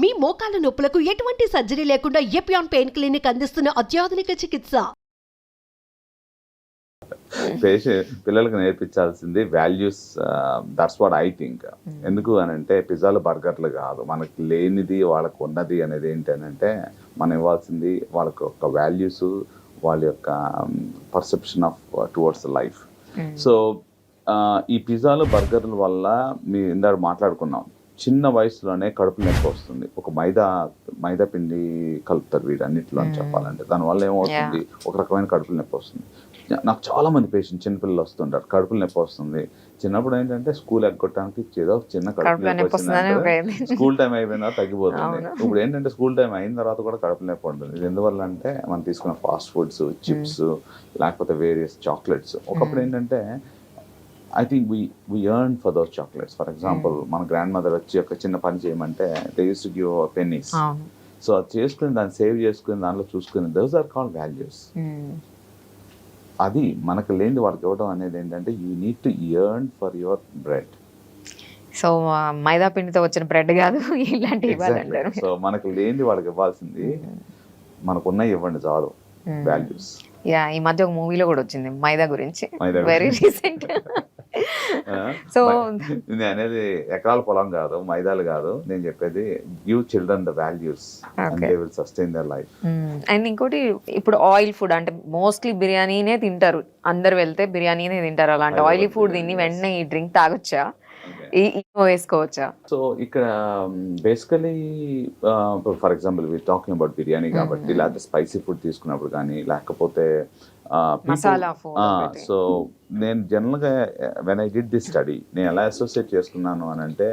మీ మోకాల నొప్పులకు ఎటువంటి సర్జరీ లేకుండా ఎపియాన్ పెయిన్ క్లినిక్ అందిస్తున్న అత్యాధునిక చికిత్స. పిల్లలకు నేర్పించాల్సింది values. That's what I think. ఎందుకు అని అంటే పిజ్జాలు బర్గర్లు కాదు, మనకి లేనిది వాళ్ళకు ఉన్నది అనేది ఏంటంటే మనం ఇవ్వాల్సింది వాళ్ళకి ఒక వాల్యూస్, వాళ్ళ యొక్క perception of towards life. So ఈ పిజ్జాలు బర్గర్ల వల్ల మీ ఇందాక మాట్లాడుకున్నాం, చిన్న వయసులోనే కడుపు నొప్పి వస్తుంది. ఒక మైదా పిండి కలుపుతారు వీటన్నిటిలో అని చెప్పాలంటే, దానివల్ల ఏమవుతుంది, ఒక రకమైన కడుపు నొప్పి వస్తుంది. నాకు చాలా మంది పేషెంట్ చిన్నపిల్లలు వస్తుంటారు, కడుపులు నొప్పి వస్తుంది. చిన్నప్పుడు ఏంటంటే స్కూల్ ఎగ్గొట్టడానికి ఏదో చిన్న కడుపు నొప్పి వచ్చిందంటే స్కూల్ టైం అయిపోయినా తగ్గిపోతుంది. ఇప్పుడు ఏంటంటే స్కూల్ టైం అయిన తర్వాత కూడా కడుపు నొప్పి ఉంటుంది. ఇది ఎందువల్ల అంటే మనం తీసుకున్న ఫాస్ట్ ఫుడ్స్, చిప్స్, లేకపోతే వేరియస్ చాక్లెట్స్. ఒకప్పుడు ఏంటంటే I think we earn for those chocolates. For example మన గ్రాండ్ మదర్ వచ్చి ఒక చిన్న పని చేయమంటే they use to give pennies. So అది చేసుకుని దాన్ని సేవ్ చేసుకుని దాంట్లో చూసుకుని దోస్ ఆర్ కాల్డ్ వాల్యూస్. అది మనకు లేనిది వాళ్ళకి ఇవ్వడం అనేది ఏంటంటే you need to earn for your bread. So మైదా పిండితో వచ్చిన బ్రెడ్ కాదు, ఇలాంటివి. సో మనకు లేనిది వాళ్ళకి ఇవ్వాల్సింది మనకున్న ఇవ్వండి చాలు. వాల్యూస్. ఈ మధ్య ఒక మూవీలో కూడా వచ్చింది మైదా గురించి, వెరీ రీసెంట్. సో నేను అనేది ఎకరాల పొలం కాదు, మైదాలు కాదు, నేను చెప్పేది give children the values and they will sustain their life. And ఇంకోటి, ఇప్పుడు ఆయిల్ ఫుడ్ అంటే మోస్ట్లీ బిర్యానీనే తింటారు, అందరు వెళ్తే బిర్యానీనే తింటారు. అలాంటి ఆయిలీ ఫుడ్ తిని వెంటనే ఈ డ్రింక్ తాగొచ్చా, వేసుకోవచ్చా? సో ఇక్కడ basically for example we're talking about biryani కాబట్టి, లేకపోతే స్పైసీ ఫుడ్ తీసుకున్నప్పుడు కానీ, లేకపోతే మసాలా ఫుడ్. సో నేను జనరల్గా when I did this study నేను ఎలా అసోసియేట్ చేసుకున్నాను అని అంటే,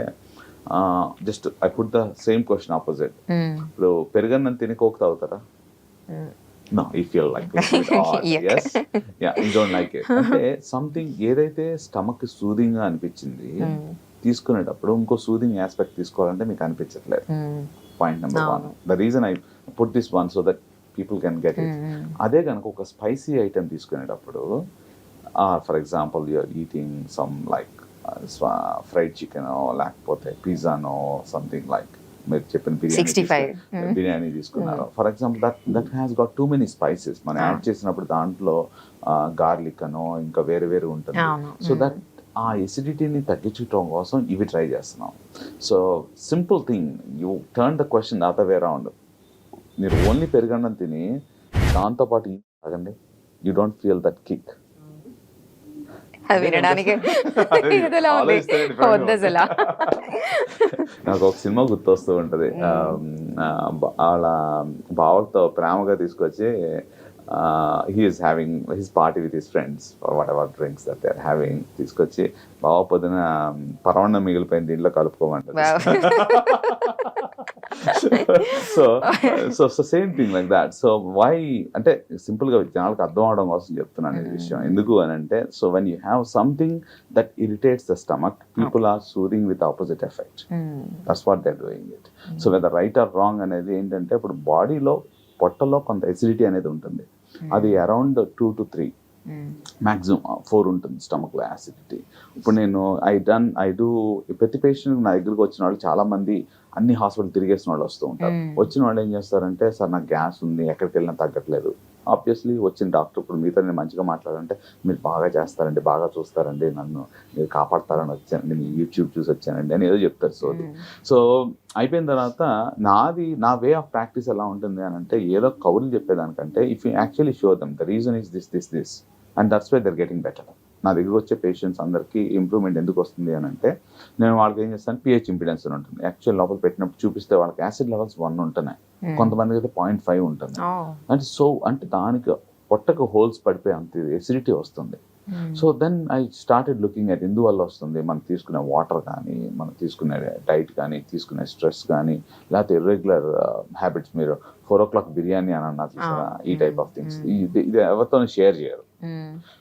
just I put the same question opposite. ఇప్పుడు పెరుగన్నం తిని కోక్ తాగుతారా? No, you feel like it. Yes. Yeah, you don't like it. అంటే సంథింగ్ ఏదైతే స్టమక్ సూదింగ్ గా అనిపించింది తీసుకునేటప్పుడు ఇంకో సూదింగ్ ఆస్పెక్ట్ తీసుకోవాలంటే మీకు అనిపించట్లేదు. Point number 1. The reason I put this one so that people can get it. అదే కనుక ఒక స్పైసీ ఐటమ్ తీసుకునేటప్పుడు, for example you're eating some like fried chicken లేకపోతే పిజ్జానో సంథింగ్ లైక్ మీరు చెప్పిన బిర్యానీ తీసుకున్నారు for example, that has got too many spices. మనం యాడ్ చేసినప్పుడు దాంట్లో గార్లిక్ అనో ఇంకా వేరే వేరే ఉంటుంది. సో దట్ ఆ ఎసిడిటీని తగ్గించడం కోసం ఇవి ట్రై చేస్తున్నాం. So simple thing, you turn the question other way around. మీరు ఓన్లీ పెరుగన్నం తిని దాంతోపాటు తాగండి, you don't feel that kick. నాకు ఒక సినిమా గుర్తొస్తూ ఉంటది, వాళ్ళ బావతో ప్రేమగా తీసుకొచ్చి he is having his party with his friends or whatever drinks that they are having, తీసుకొచ్చి బావ పొద్దున పరవన్నం మిగిలిపోయింది దీంట్లో కలుపుకోమంటారు. So same thing like that. So why అంటే సింపుల్ గా జనాలకు అర్థం అవడం కోసం చెప్తున్నాను ఈ విషయం. ఎందుకు అని అంటే, so when you have something that irritates the stomach, people are soothing with opposite effect. That's what they are doing it. So whether right or wrong అనేది ఏంటంటే, ఇప్పుడు బాడీలో పొట్టలో కొంత ఎసిడిటీ అనేది ఉంటుంది, అది అరౌండ్ 2 to 3 మ్యాక్సిమం 4 ఉంటుంది స్టమక్లో యాసిడిటీ. ఇప్పుడు నేను ఐ డూ ప్రతి పేషెంట్ నా దగ్గరికి వచ్చిన వాళ్ళు చాలా మంది అన్ని హాస్పిటల్ తిరిగేసిన వాళ్ళు వస్తూ ఉంటారు. వచ్చిన వాళ్ళు ఏం చేస్తారంటే, సార్ నాకు గ్యాస్ ఉంది, ఎక్కడికి వెళ్ళినా తగ్గట్లేదు. ఆబ్వియస్లీ వచ్చిన డాక్టర్ ఇప్పుడు మీతో నేను మంచిగా మాట్లాడాలంటే, మీరు బాగా చేస్తారండి, బాగా చూస్తారండి, నన్ను మీరు కాపాడతారని వచ్చానండి, మీ యూట్యూబ్ చూసి వచ్చానండి అని ఏదో చెప్తారు. సో అయిపోయిన తర్వాత నా వే ఆఫ్ ప్రాక్టీస్ ఎలా ఉంటుంది అని అంటే, ఏదో కౌరులు చెప్పేదానికంటే if you actually show them the reason is this and that's why they're getting better. నా దగ్గర వచ్చే పేషెంట్స్ అందరికీ ఇంప్రూవ్మెంట్ ఎందుకు వస్తుంది అని అంటే, నేను వాళ్ళకి ఏం చేస్తాను, pH ఇంపిడెన్స్ అని ఉంటుంది. యాక్చువల్ లోపల పెట్టినప్పుడు చూపిస్తే వాళ్ళకి యాసిడ్ లెవెల్స్ 1 ఉంటున్నాయి, కొంతమందికి అయితే 0.5 ఉంటుంది. అంటే సో అంటే దానికి పొట్టకు హోల్స్ పడిపోయి అంత ఎసిడిటీ వస్తుంది. So then I started looking at ఎందువల్ల వస్తుంది. మనం తీసుకునే వాటర్ కానీ, మనం తీసుకునే డైట్ కానీ, తీసుకునే స్ట్రెస్ కానీ, లేకపోతే ఇర్రెగ్యులర్ హ్యాబిట్స్. మీరు 4 o'clock బిర్యానీ అని అన్నారు చూసారా, ఈ టైప్ ఆఫ్ థింగ్స్ ఇది ఎవరితో షేర్ చేయరు.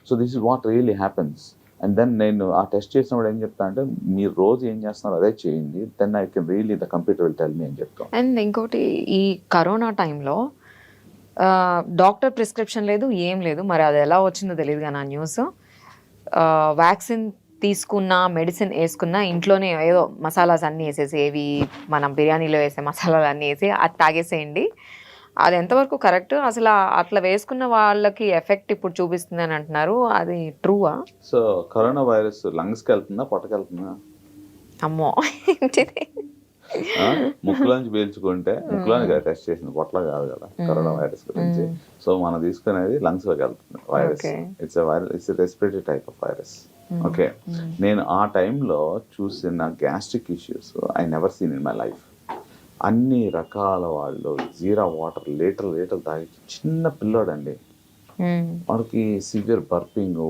So this is what really happens. And then నేను ఆ టెస్ట్ చేసినప్పుడు ఏం చెప్తా అంటే, మీరు రోజు ఏం చేస్తున్నారు అదే చేయండి, then I can really the computer will tell me అని చెప్తాను. అండ్ ఇంకోటి, ఈ కరోనా టైంలో డాక్టర్ ప్రిస్క్రిప్షన్ లేదు, ఏం లేదు, మరి అది ఎలా వచ్చిందో తెలియదు కానీ ఆ న్యూస్, వ్యాక్సిన్ తీసుకున్న మెడిసిన్ వేసుకున్న ఇంట్లోనే ఏదో మసాలాస్ అన్నీ వేసేసి ఏవి మనం బిర్యానీలో వేసే మసాలాలు అన్నీ వేసి అది తాగేసేయండి. అది ఎంతవరకు కరెక్ట్? అసలు అట్లా వేసుకున్న వాళ్ళకి ఎఫెక్ట్ ఇప్పుడు చూపిస్తుంది అని అంటున్నారు. అది ట్రూవా? సో కరోనా వైరస్ లంగ్స్కి వెళ్తుందా, పొట్టకి వెళ్తుందా? అమ్మో ఏంటిది? ముక్కులోంచి పీల్చుకుంటే ముక్కులోని కదా టెస్ట్ చేసింది, పొట్టలో కాదు కదా కరోనా వైరస్ గురించి. సో మనం తీసుకునేది లంగ్స్ లోకి వెళ్తుంది virus. It's it's respiratory type of virus. Okay, నేను ఆ టైంలో చూసిన gastric issues I never seen in my life. అన్ని రకాల వాళ్ళు జీరా వాటర్ లీటర్ తాగి, చిన్న పిల్లోడండి, వాడికి severe burping,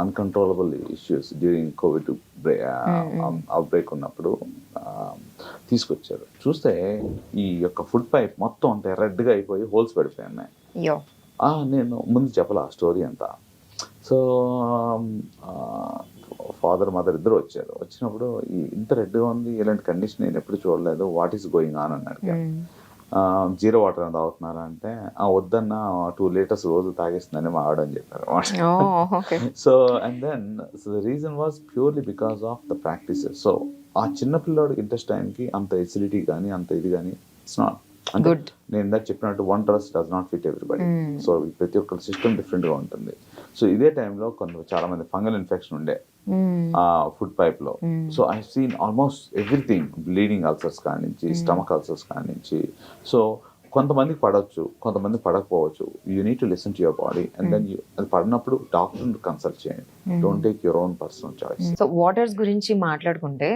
uncontrollable issues during Covid outbreak ఉన్నప్పుడు తీసుకొచ్చారు. చూస్తే ఈ యొక్క ఫుడ్ పైప్ మొత్తం అంత రెడ్గా అయిపోయి హోల్స్ పడిపోయి ఉన్నాయి. నేను ముందు చెప్పాల ఆ స్టోరీ అంతా. సో ఫాదర్ మదర్ ఇద్దరు వచ్చారు. వచ్చినప్పుడు ఇంత రెడ్గా ఉంది, ఇలాంటి కండిషన్ నేను ఎప్పుడు చూడలేదు, వాట్ ఈస్ గోయింగ్ ఆన్ అన్నాడు. జీరో వాటర్ అని తాగుతున్నారా అంటే వద్దన్న 2 లీటర్స్ రోజు తాగేస్తుందని మా ఆవిడ అని చెప్పారు. So and then the reason was purely because of the practices. So ఆ చిన్న పిల్లోడు ఇంటెస్టైన్కి అంత ఎసిడిటీ కానీ అంత ఇది కానీ ఇట్స్ నాట్ అంటే నేను ఇందాక చెప్పినట్టు one dress does not fit everybody. So ప్రతి ఒక్క సిస్టమ్ డిఫరెంట్గా ఉంటుంది. సో ఇదే టైంలో చాలా మంది ఫంగల్ ఇన్ఫెక్షన్ ఉండే ఫుడ్ పైప్ లో. So I seen almost everything, bleeding ulcers కానించి, స్టమక్ అల్సర్స్ కానించి. సో కొంతమందికి పడవచ్చు, కొంతమంది పడకపోవచ్చు. You need to listen to your body and then అది పడినప్పుడు డాక్టర్ కన్సల్ట్ చేయండి. Don't take your own personal choice. So waters గురించి మాట్లాడుకుంటే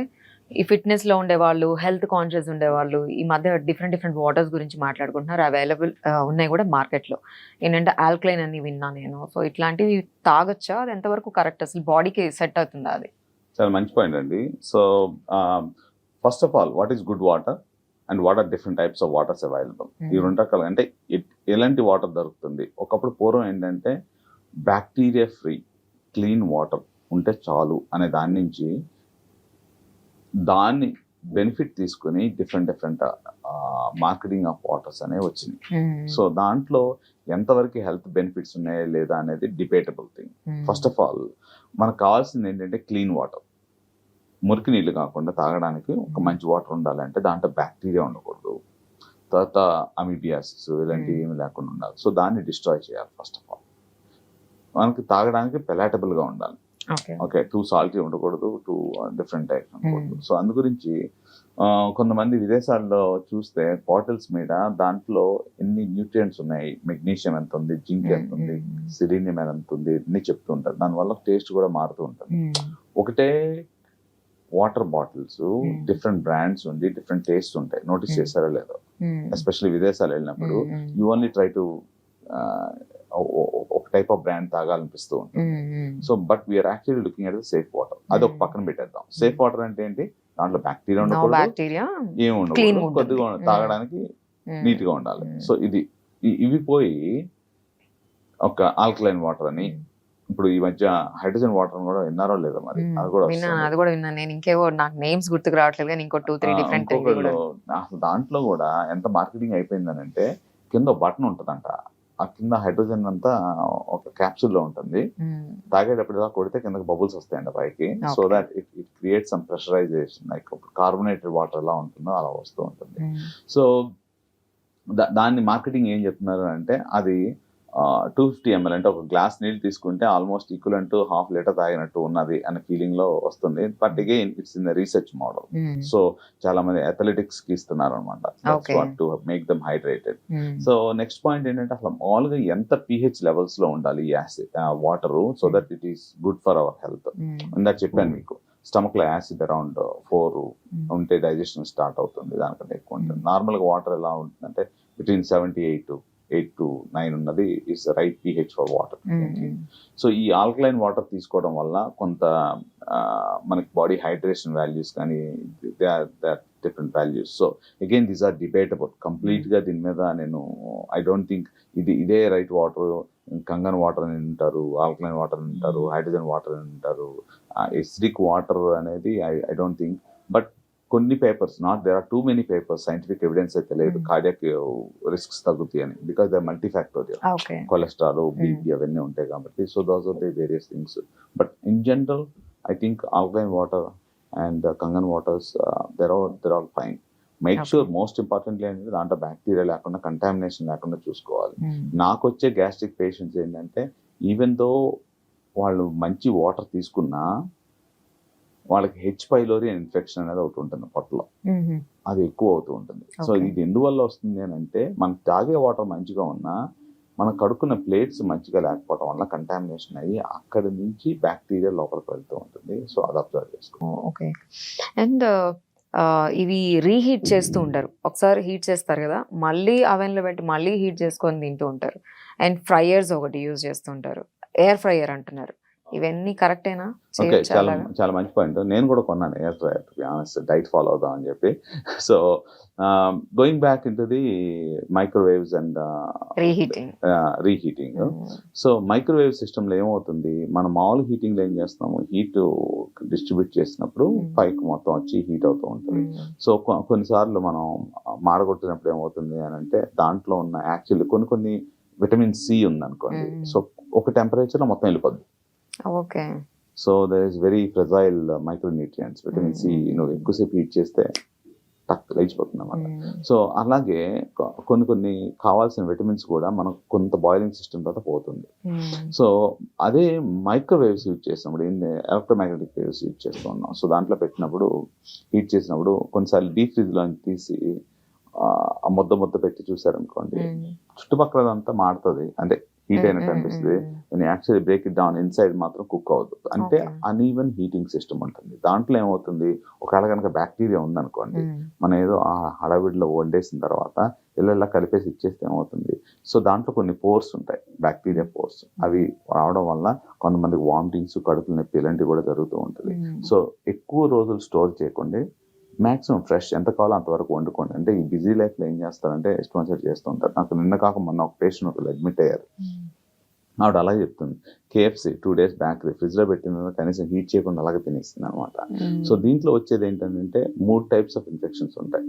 ఈ ఫిట్నెస్ లో ఉండేవాళ్ళు, హెల్త్ కాన్షియస్ ఉండేవాళ్ళు ఈ మధ్య డిఫరెంట్ వాటర్స్ గురించి మాట్లాడుకుంటున్నారు. అవైలబుల్ ఉన్నాయి కూడా మార్కెట్ లో. ఏంటంటే ఆల్కలైన్ అని విన్నా నేను. సో ఇట్లాంటివి తాగొచ్చా? అది ఎంతవరకు కరెక్ట్? అసలు బాడీకి సెట్ అవుతుందా అది? చాలా మంచి పాయింట్ అండి. So first of all, what is good water and what are different types of waters available? ఈ 2 రకాలు. అంటే ఎలాంటి వాటర్ దొరుకుతుంది? ఒకప్పుడు పూర్వం ఏంటంటే బ్యాక్టీరియా ఫ్రీ క్లీన్ వాటర్ ఉంటే చాలు అనే దాని నుంచి దాన్ని బెనిఫిట్ తీసుకుని డిఫరెంట్ మార్కెటింగ్ ఆఫ్ వాటర్స్ అనేవి వచ్చినాయి. సో దాంట్లో ఎంతవరకు హెల్త్ బెనిఫిట్స్ ఉన్నాయా లేదా అనేది debatable thing. First of all మనకు కావాల్సింది ఏంటంటే క్లీన్ వాటర్. మురికి నీళ్ళు కాకుండా తాగడానికి ఒక మంచి వాటర్ ఉండాలంటే దాంట్లో బ్యాక్టీరియా ఉండకూడదు, తర్వాత అమీబియాసిస్ ఇలాంటివి ఏమి లేకుండా ఉండాలి. సో దాన్ని డిస్ట్రాయ్ చేయాలి. ఫస్ట్ ఆఫ్ ఆల్ మనకి తాగడానికి పెలాటబుల్గా ఉండాలి. ఓకే, టూ సాల్టీ ఉండకూడదు, టూ డిఫరెంట్ టైప్స్ ఉండకూడదు. సో అందు గురించి కొంతమంది విదేశాల్లో చూస్తే బాటిల్స్ మీద దాంట్లో ఎన్ని న్యూట్రియంట్స్ ఉన్నాయి, మెగ్నీషియం ఎంత ఉంది, జింక్ ఎంత ఉంది, సెలీనియం ఎంత ఉంది అన్ని చెప్తూ ఉంటారు. దానివల్ల టేస్ట్ కూడా మారుతూ ఉంటుంది. ఒకటే వాటర్ బాటిల్స్ డిఫరెంట్ బ్రాండ్స్ ఉండి డిఫరెంట్ టేస్ట్ ఉంటాయి. నోటీస్ చేస్తారో లేదో? ఎస్పెషల్లీ విదేశాలు వెళ్ళినప్పుడు యూ ఓన్లీ ట్రై టు ఒక టైప్ ఆఫ్ బ్రాండ్ తాగాలనిపిస్తూ ఉంటుంది. So but we're actually looking at the safe water. అది ఒక పక్కన పెట్టేద్దాం. సేఫ్ వాటర్ అంటే ఏంటి? దాంట్లో బ్యాక్టీరియా ఉండకూడదు, ఏమి ఉండకూడదు, కొద్దిగా తాగడానికి నీట్ గా ఉండాలి. సో ఇవి పోయి ఒక ఆల్కలైన్ వాటర్ అని, ఇప్పుడు ఈ మధ్య హైడ్రోజన్ వాటర్ కూడా విన్నారో లేదో మరి? అది కూడా విన్నాను నేను. ఇంకేవో నాకు నేమ్స్ గుర్తుకు రావట్లేదు కానీ ఇంకో 2-3 డిఫరెంట్. దాంట్లో కూడా ఎంత మార్కెటింగ్ అయిపోయిందని అంటే కింద బటన్ ఉంటుందంట. ఆ కింద హైడ్రోజన్ అంతా ఒక క్యాప్సూల్ లో ఉంటుంది. తాగేటప్పుడు ఇలా కొడితే కిందకి బబుల్స్ వస్తాయండి పైకి. So that it create some pressurization, like carbonated water ఎలా ఉంటుందో అలా వస్తూ ఉంటుంది. సో దాన్ని మార్కెటింగ్ ఏం చెప్తున్నారు అంటే అది 250 ml అంటే ఒక గ్లాస్ నీళ్ళు తీసుకుంటే ఆల్మోస్ట్ ఈక్వలెంట్ 1/2 లీటర్ తాగినట్టు ఉన్నది అనే ఫీలింగ్ లో వస్తుంది. But again it's in the research model. So చాలా మంది అథ్లెటిక్స్ కి ఇస్తున్నారు అనమాట to make them hydrated. So next point ఏంటంటే అసలు మామూలుగా ఎంత pH లెవెల్స్ లో ఉండాలి ఈ acid water, so that it is good for our health. ఇందాక చెప్పాను మీకు, స్టమక్ లో యాసిడ్ అరౌండ్ 4 ఉంటే డైజెషన్ స్టార్ట్ అవుతుంది, దానికంటే ఎక్కువ ఉంటుంది. నార్మల్ గా వాటర్ ఎలా ఉంటుందంటే బిట్వీన్ 8 to 9 ఉన్నది is right pH for water. So ఈ ఆల్కలైన్ వాటర్ తీసుకోవడం వల్ల కొంత మనకి బాడీ హైడ్రేషన్ వాల్యూస్ కానీ they are different values. So again these are debatable complete గా. దీని మీద నేను ఐ డోంట్ థింక్ ఇదే రైట్ వాటర్. కంగన్ వాటర్ అని అంటారు, ఆల్కలైన్ వాటర్ అని అంటారు, హైడ్రోజన్ వాటర్ అని అంటారు, ఎసిడిక్ వాటర్ అనేది ఐ డోంట్ థింక్. బట్ కొన్ని papers, not there are too many papers, scientific evidence అయితే లేదు కార్డియాక్ రిస్క్స్ తగ్గుతాయి అని, because they multifactorial, cholesterol, BP అవన్నీ ఉంటాయి కాబట్టి. So those are the various things. But in general I think alkaline water and Kangen waters, they're all fine. Make sure, most importantly అనేది దాంట్లో bacteria లేకుండా, contamination లేకుండా చూసుకోవాలి. నాకు వచ్చే గ్యాస్ట్రిక్ పేషెంట్స్ ఏంటంటే, ఈవెన్ దో వాళ్ళు మంచి వాటర్ తీసుకున్నా వాళ్ళకి హెచ్ పైలోరీ ఇన్ఫెక్షన్ అనేది ఒకటి ఉంటుంది పొట్టలో, అది ఎక్కువ అవుతూ ఉంటుంది. So Okay. ఇది ఎందువల్ల వస్తుంది అని అంటే, మనం తాగే వాటర్ మంచిగా ఉన్నా మనం కడుక్కున్న ప్లేట్స్ మంచిగా లేకపోవడం వల్ల కంటామినేషన్ అయ్యి అక్కడి నుంచి బ్యాక్టీరియా లోపలికి వెళ్తూ ఉంటుంది. సో అది అబ్జర్వ్ చేసుకో. ఓకే. అండ్ ఇవి రీహీట్ చేస్తూ ఉంటారు. ఒకసారి హీట్ చేస్తారు కదా, మళ్ళీ అవెన్లో పెట్టి మళ్ళీ హీట్ చేసుకొని తింటూ ఉంటారు. అండ్ ఫ్రైయర్స్ ఒకటి యూజ్ చేస్తుంటారు, ఎయిర్ ఫ్రైయర్ అంటున్నారు. ఇవన్నీ కరెక్టేనా? ఓకే, చేయొచ్చా చాలా అలాగా? చాలా మంచి పాయింట్. నేను కూడా కొన్నాను air fryer, to be honest, diet follow అవుదాం అని చెప్పి. So going back in to the microwaves and reheating. Reheating. So microwave సిస్టంలో ఏమవుతుంది, మనం మామూలు హీటింగ్లో ఏం చేస్తాము, హీట్ డిస్ట్రిబ్యూట్ చేసినప్పుడు పైకి మొత్తం వచ్చి హీట్ అవుతూ ఉంటుంది. సో కొన్నిసార్లు మనం మాడగొట్టినప్పుడు ఏమవుతుంది అని అంటే, దాంట్లో ఉన్న యాక్చువల్లీ కొన్ని విటమిన్ సి ఉందనుకోండి, సో ఒక టెంపరేచర్లో మొత్తం వెళ్ళిపోద్ది. Okay. So there is very fragile micronutrients. Vitamin C నువ్వు ఎక్కువసేపు హీట్ చేస్తే టక్ లేచిపోతుంది అన్నమాట. సో అలాగే కొన్ని కావాల్సిన విటమిన్స్ కూడా మనకు కొంత బాయిలింగ్ సిస్టమ్ తర్వాత పోతుంది. సో అదే మైక్రోవేవ్స్ యూజ్ చేసినప్పుడు, ఎలక్ట్రోమాగ్నెటిక్ వేవ్స్ యూజ్ చేస్తూ ఉన్నాం. సో దాంట్లో పెట్టినప్పుడు, హీట్ చేసినప్పుడు కొన్నిసార్లు డీప్ ఫ్రిడ్జ్లో తీసి ఆ ముద్ద పెట్టి చూసారనుకోండి, చుట్టుపక్కలంతా మాడుతుంది, అంటే హీట్ అయినట్టు అనిపిస్తుంది. Actually break it down, inside మాత్రం కుక్ అవ్వదు. అంటే అన్ఈవెన్ హీటింగ్ సిస్టమ్ ఉంటుంది. దాంట్లో ఏమవుతుంది, ఒకవేళ కనుక బ్యాక్టీరియా ఉందనుకోండి, మనం ఏదో ఆ హడావిడిలో వండేసిన తర్వాత ఇలా కలిపేసి ఇచ్చేస్తే ఏమవుతుంది, సో దాంట్లో కొన్ని పోర్స్ ఉంటాయి, బ్యాక్టీరియా పోర్స్. అవి రావడం వల్ల కొంతమందికి వామిటింగ్స్, కడుపులు నొప్పి ఇలాంటివి కూడా జరుగుతూ ఉంటుంది. సో ఎక్కువ రోజులు స్టోర్ చేయకండి, మ్యాక్సిమం ఫ్రెష్ ఎంత కావాలో అంతవరకు వండుకోండి. అంటే ఈ బిజీ లైఫ్లో ఏం చేస్తారంటే ఎస్పాన్సర్ చేస్తూ ఉంటారు. నాకు నిన్న కాక మొన్న ఒక పేషెంట్ ఒకరు అడ్మిట్ అయ్యారు. ఆవిడ అలాగే చెప్తుంది, KFC 2 days బ్యాక్ ఫ్రిడ్జ్లో పెట్టిన కనీసం హీట్ చేయకుండా అలాగే తినేస్తుంది అనమాట. సో దీంట్లో వచ్చేది ఏంటంటే 3 types ఆఫ్ ఇన్ఫెక్షన్స్ ఉంటాయి.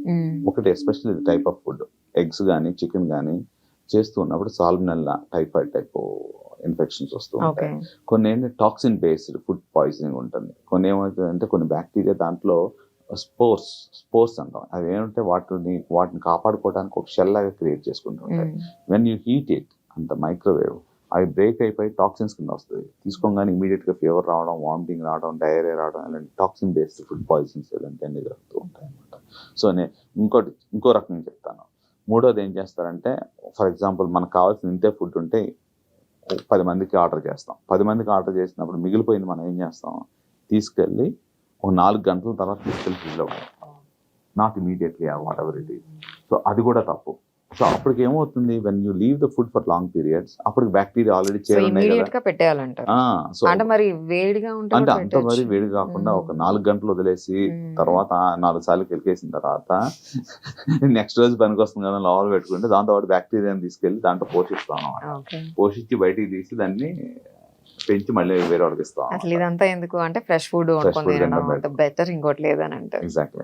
ఒకటి especially type of food, eggs కానీ చికెన్ కానీ చేస్తూ ఉన్నప్పుడు సాల్మొనెల్లా, టైఫాయిడ్ టైప్ ఇన్ఫెక్షన్స్ వస్తూ ఉంటాయి. కొన్ని ఏంటంటే టాక్సిన్ బేస్డ్ ఫుడ్ పాయిజనింగ్ ఉంటుంది. కొన్ని ఏమవుతుందంటే కొన్ని బ్యాక్టీరియా దాంట్లో స్పోర్స్ అంటాం, అవి ఏంటంటే వాటిని కాపాడుకోవడానికి ఒక షెల్ లాగా క్రియేట్ చేసుకుంటూ ఉంటాయి. వెన్ యూ హీట్ ఇట్ అంత మైక్రోవేవ్, అవి బ్రేక్ అయిపోయి టాక్సిన్స్ కింద వస్తుంది. తీసుకోగానే ఇమీడియట్గా ఫీవర్ రావడం, వామిటింగ్ రావడం, డయేరియా రావడం, ఇలాంటి టాక్సిన్ బేస్డ్ ఫుడ్ పాయిజన్స్ ఇలాంటివన్నీ జరుగుతూ ఉంటాయి అన్నమాట. సో నేను ఇంకో రకంగా చెప్తాను. మూడోది ఏం చేస్తారంటే, ఫర్ ఎగ్జాంపుల్ మనకు కావాల్సిన ఇంతే ఫుడ్ ఉంటే 10 మందికి ఆర్డర్ చేస్తాం. 10 మందికి ఆర్డర్ చేసినప్పుడు మిగిలిపోయింది మనం ఏం చేస్తాం, తీసుకెళ్ళి ఒక 4 గంటల తర్వాత తీసుకెళ్ళి ఫ్రిడ్జ్లో పెడతాం, not immediately, what ever it is. So అది కూడా తప్పు. సో అప్పటికి ఏమవుతుంది, when you leave the food for long periods, అప్పటికి బ్యాక్టీరియా ఆల్రెడీ చేరున్నాయి కదా. పెట్టేయాలంటారు. సో అంటే మరి వేడిగా ఉంటే అంటే అంత మరి వేడి కాకుండా ఒక 4 గంటలు వదిలేసి తర్వాత 4 సార్లు కెలికేసిన తర్వాత నెక్స్ట్ రోజు పనికి వస్తుంది కదా లోపల పెట్టుకుంటే, దాంతో పాటు బ్యాక్టీరియాని తీసుకెళ్ళి దాంట్లో పోషిస్తాం అన్నమాట. పోషించి బయటికి తీసి దాన్ని పెంచి మళ్ళీ వేరే వాళ్ళకి ఇస్తాం. అసలు ఇదంతా ఎందుకు అంటే ఫ్రెష్ ఫుడ్ వండుకొని తినడం బెటర్, ఇంకోటి లేదని అంటే. ఎగ్జాక్ట్లీ.